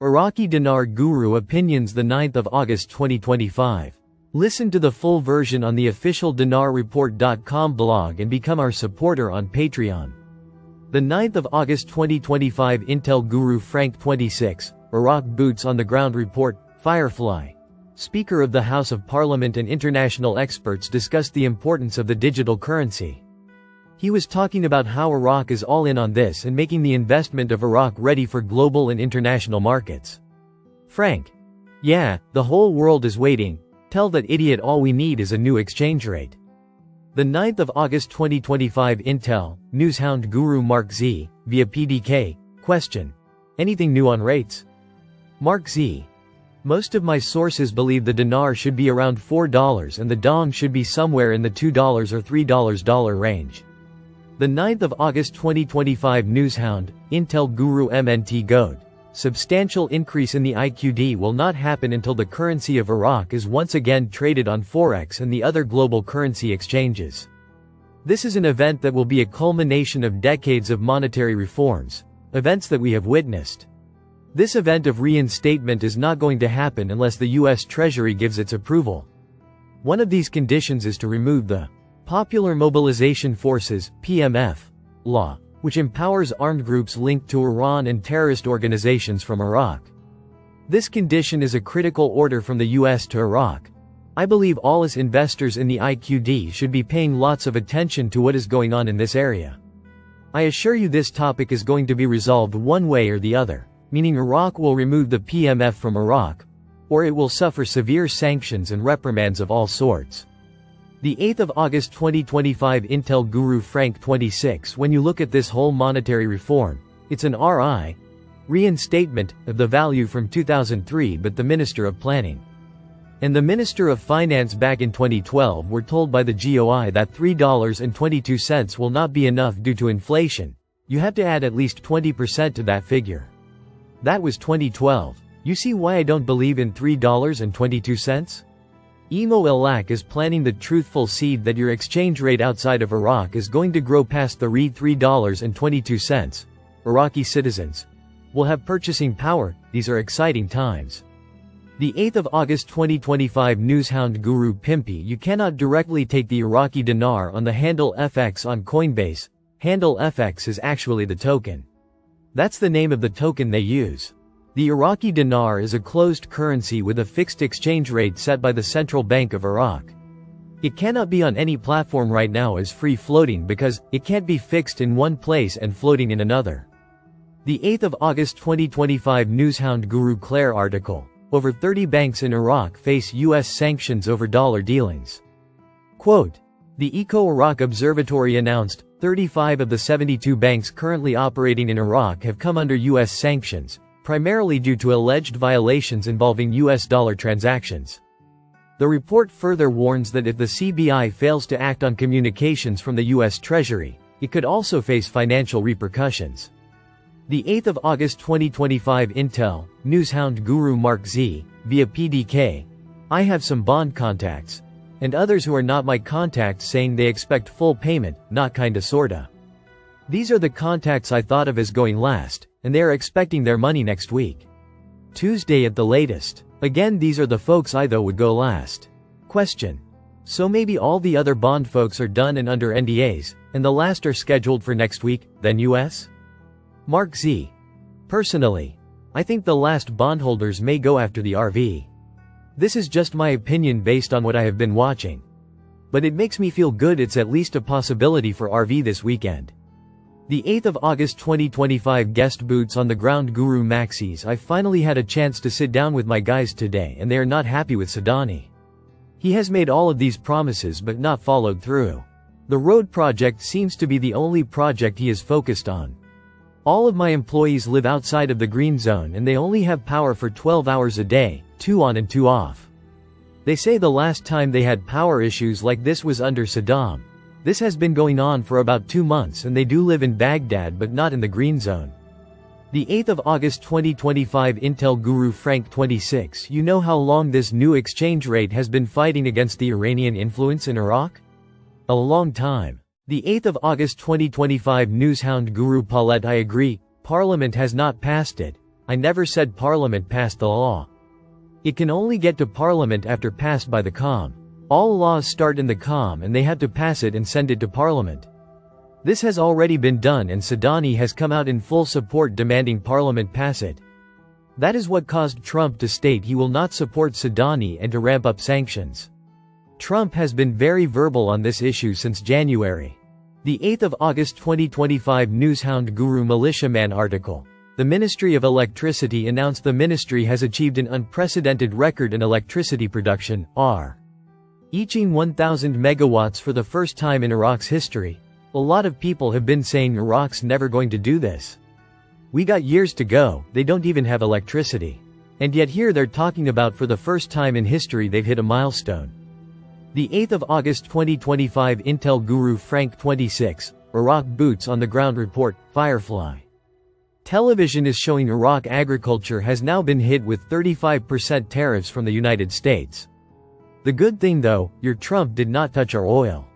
Iraqi Dinar Guru Opinions, the 9th of August 2025. Listen to the full version on the official dinarreport.com blog and become our supporter on Patreon. The 9th of August 2025 Intel Guru Frank 26, Iraq Boots on the Ground Report, Firefly. Speaker of the House of Parliament and international experts discussed the importance of the digital currency. He was talking about how Iraq is all in on this and making the investment of Iraq ready for global and international markets. Frank. Yeah, the whole world is waiting. Tell that idiot all we need is a new exchange rate. The 9th of August 2025 Intel, Newshound Guru Mark Z, via PDK, question. Anything new on rates? Mark Z. Most of my sources believe the dinar should be around $4 and the dong should be somewhere in the $2 or $3 range. The 9th of August 2025 Newshound, Intel Guru MNT Goad. Substantial increase in the IQD will not happen until the currency of Iraq is once again traded on Forex and the other global currency exchanges. This is an event that will be a culmination of decades of monetary reforms, events that we have witnessed. This event of reinstatement is not going to happen unless the US Treasury gives its approval. One of these conditions is to remove the Popular Mobilization Forces (PMF) law, which empowers armed groups linked to Iran and terrorist organizations from Iraq. This condition is a critical order from the US to Iraq. I believe all us investors in the IQD should be paying lots of attention to what is going on in this area. I assure you this topic is going to be resolved one way or the other, meaning Iraq will remove the PMF from Iraq, or it will suffer severe sanctions and reprimands of all sorts. The 8th of August 2025 Intel Guru Frank 26. When you look at this whole monetary reform, it's an reinstatement of the value from 2003, but the Minister of Planning and the Minister of Finance back in 2012 were told by the GOI that $3.22 will not be enough due to inflation. You have to add at least 20% to that figure. That was 2012. You see why I don't believe in $3.22? Emo Ilak is planting the truthful seed that your exchange rate outside of Iraq is going to grow past the $3.22. Iraqi citizens will have purchasing power. These are exciting times. The 8th of August 2025 Newshound Guru Pimpy. You cannot directly take the Iraqi dinar on the Handle FX on Coinbase. Handle FX is actually the token. That's the name of the token they use. The Iraqi dinar is a closed currency with a fixed exchange rate set by the Central Bank of Iraq. It cannot be on any platform right now as free floating because it can't be fixed in one place and floating in another. The 8th of August 2025 Newshound Guru Claire article. Over 30 banks in Iraq face US sanctions over dollar dealings. Quote, the Eco-Iraq Observatory announced 35 of the 72 banks currently operating in Iraq have come under US sanctions, primarily due to alleged violations involving US dollar transactions. The report further warns that if the CBI fails to act on communications from the US Treasury, it could also face financial repercussions. The 8th of August 2025 Intel, Newshound Guru Mark Z, via PDK. I have some bond contacts, and others who are not my contacts saying they expect full payment, not kinda sorta. These are the contacts I thought of as going last, and they are expecting their money next week. Tuesday at the latest. Again, these are the folks I thought would go last. Question. So maybe all the other bond folks are done and under NDAs, and the last are scheduled for next week, then US? Mark Z. Personally, I think the last bondholders may go after the RV. This is just my opinion based on what I have been watching. But it makes me feel good it's at least a possibility for RV this weekend. The 8th of August 2025 Guest Boots on the Ground Guru Maxis. I finally had a chance to sit down with my guys today and they are not happy with Sadani. He has made all of these promises but not followed through. The road project seems to be the only project he is focused on. All of my employees live outside of the green zone and they only have power for 12 hours a day, 2 on and 2 off. They say the last time they had power issues like this was under Saddam. This has been going on for about 2 months and they do live in Baghdad but not in the green zone. The 8th of August 2025 Intel Guru Frank 26. You know how long this new exchange rate has been fighting against the Iranian influence in Iraq? A long time. The 8th of August 2025 Newshound Guru Paulette. I agree, Parliament has not passed it. I never said Parliament passed the law. It can only get to Parliament after passed by the COM. All laws start in the COM and they have to pass it and send it to Parliament. This has already been done and Sadani has come out in full support demanding Parliament pass it. That is what caused Trump to state he will not support Sadani and to ramp up sanctions. Trump has been very verbal on this issue since January. The 8th of August 2025 Newshound Guru Militiaman article. The Ministry of Electricity announced the ministry has achieved an unprecedented record in electricity production, reaching 1,000 megawatts for the first time in Iraq's history. A lot of people have been saying Iraq's never going to do this. We got years to go, they don't even have electricity. And yet here they're talking about for the first time in history they've hit a milestone. The 8th of August 2025 Intel Guru Frank 26, Iraq Boots on the Ground Report, Firefly. Television is showing Iraq agriculture has now been hit with 35% tariffs from the United States. The good thing though, your Trump did not touch our oil.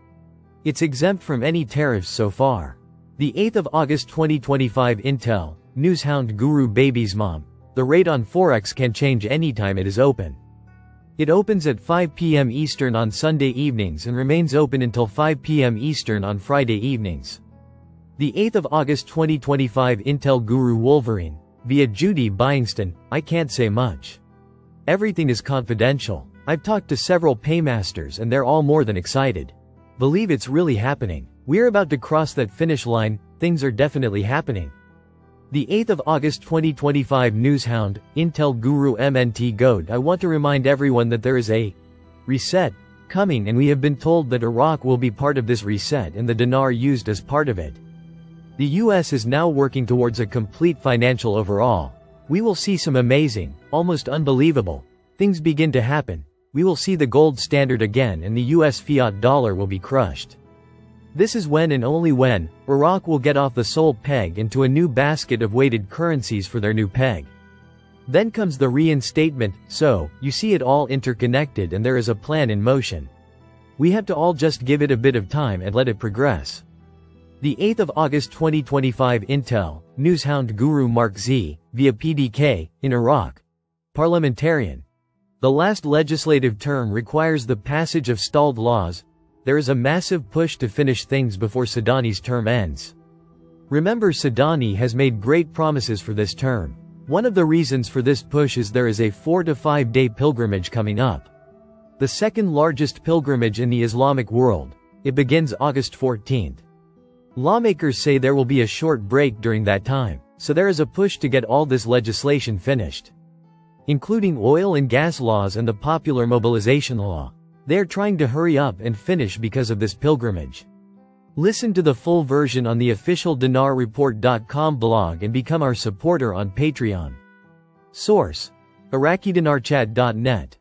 It's exempt from any tariffs so far. The 8th of August 2025 Intel, Newshound Guru Baby's Mom. The rate on Forex can change anytime it is open. It opens at 5 p.m. Eastern on Sunday evenings and remains open until 5 p.m. Eastern on Friday evenings. The 8th of August 2025 Intel Guru Wolverine, via Judy Byingston. I can't say much. Everything is confidential. I've talked to several paymasters and they're all more than excited. Believe it's really happening. We're about to cross that finish line, things are definitely happening. The 8th of August 2025 Newshound, Intel Guru MNT Goad. I want to remind everyone that there is a reset coming and we have been told that Iraq will be part of this reset and the dinar used as part of it. The US is now working towards a complete financial overhaul. We will see some amazing, almost unbelievable, things begin to happen. We will see the gold standard again and the US fiat dollar will be crushed. This is when and only when, Iraq will get off the sole peg into a new basket of weighted currencies for their new peg. Then comes the reinstatement, so, you see it all interconnected and there is a plan in motion. We have to all just give it a bit of time and let it progress. The 8th of August 2025 Intel, Newshound Guru Mark Z, via PDK, in Iraq. Parliamentarian. The last legislative term requires the passage of stalled laws. There is a massive push to finish things before Sadani's term ends. Remember, Sadani has made great promises for this term. One of the reasons for this push is there is a 4 to 5 day pilgrimage coming up. The second largest pilgrimage in the Islamic world. It begins August 14th. Lawmakers say there will be a short break during that time, so there is a push to get all this legislation finished. Including oil and gas laws and the popular mobilization law. They are trying to hurry up and finish because of this pilgrimage. Listen to the full version on the official dinarreport.com blog and become our supporter on Patreon. Source: IraqiDinarChat.net